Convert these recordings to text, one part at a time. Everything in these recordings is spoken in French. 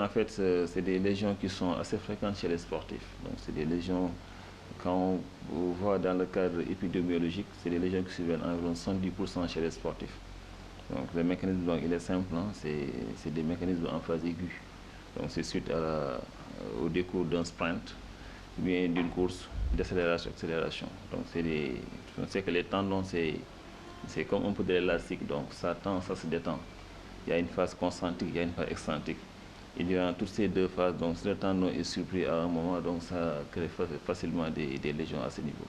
en fait, c'est des lésions qui sont assez fréquentes chez les sportifs. Donc, c'est des lésions, quand on voit dans le cadre épidémiologique, c'est des lésions qui surviennent environ 70% chez les sportifs. Donc, le mécanisme, donc, il est simple, hein, c'est des mécanismes en phase aiguë. Donc, c'est suite au décours d'un sprint, ou bien d'une course d'accélération-accélération. Donc, on sait que les tendons, c'est comme un peu de l'élastique, donc ça tend, ça se détend. Il y a une phase concentrique, il y a une phase excentrique. Et durant toutes ces deux phases, donc si le tendon est surpris à un moment, donc ça crée facilement des lésions à ce niveau.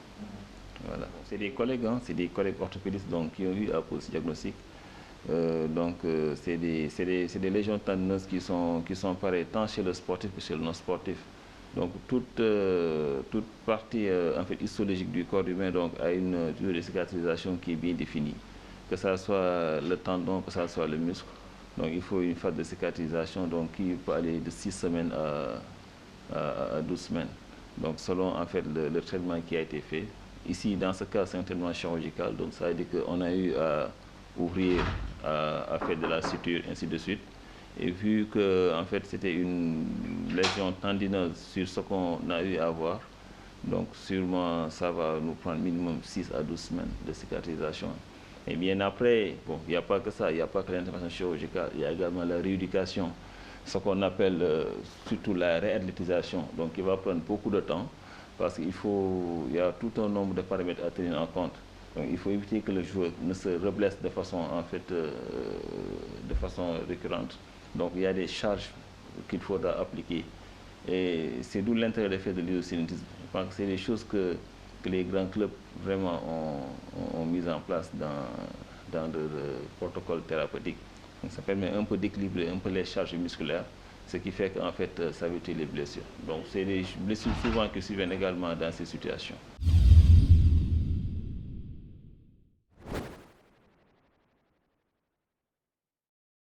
Voilà. C'est des collègues, hein, c'est des collègues orthopédistes donc, qui ont eu à poser ce diagnostic. C'est des lésions tendineuses qui sont pareilles tant chez le sportif que chez le non-sportif. Donc toute partie en fait, histologique du corps humain donc, a une durée de cicatrisation qui est bien définie. Que ce soit le tendon, que ce soit le muscle. Donc il faut une phase de cicatrisation donc, qui peut aller de 6 semaines à 12 semaines. Donc selon en fait, le traitement qui a été fait. Ici, dans ce cas, c'est un traitement chirurgical. Donc ça veut dire qu'on a eu à ouvrir, à faire de la suture, ainsi de suite. Et vu que en fait, c'était une lésion tendineuse sur ce qu'on a eu à voir, donc sûrement ça va nous prendre minimum 6 à 12 semaines de cicatrisation. Et bien après, bon, il n'y a pas que ça, il n'y a pas que l'intervention chirurgicale, il y a également la rééducation, ce qu'on appelle surtout la réathlétisation, donc qui va prendre beaucoup de temps parce qu'il y a tout un nombre de paramètres à tenir en compte. Donc, il faut éviter que le joueur ne se reblesse de façon, en fait, de façon récurrente. Donc il y a des charges qu'il faudra appliquer. Et c'est d'où l'intérêt de faire de l'isocinétisme. Je pense que c'est des choses que les grands clubs vraiment ont mises en place dans le protocole thérapeutique. Donc ça permet un peu d'équilibrer un peu les charges musculaires, ce qui fait qu'en fait ça évite les blessures. Donc c'est des blessures souvent qui surviennent également dans ces situations.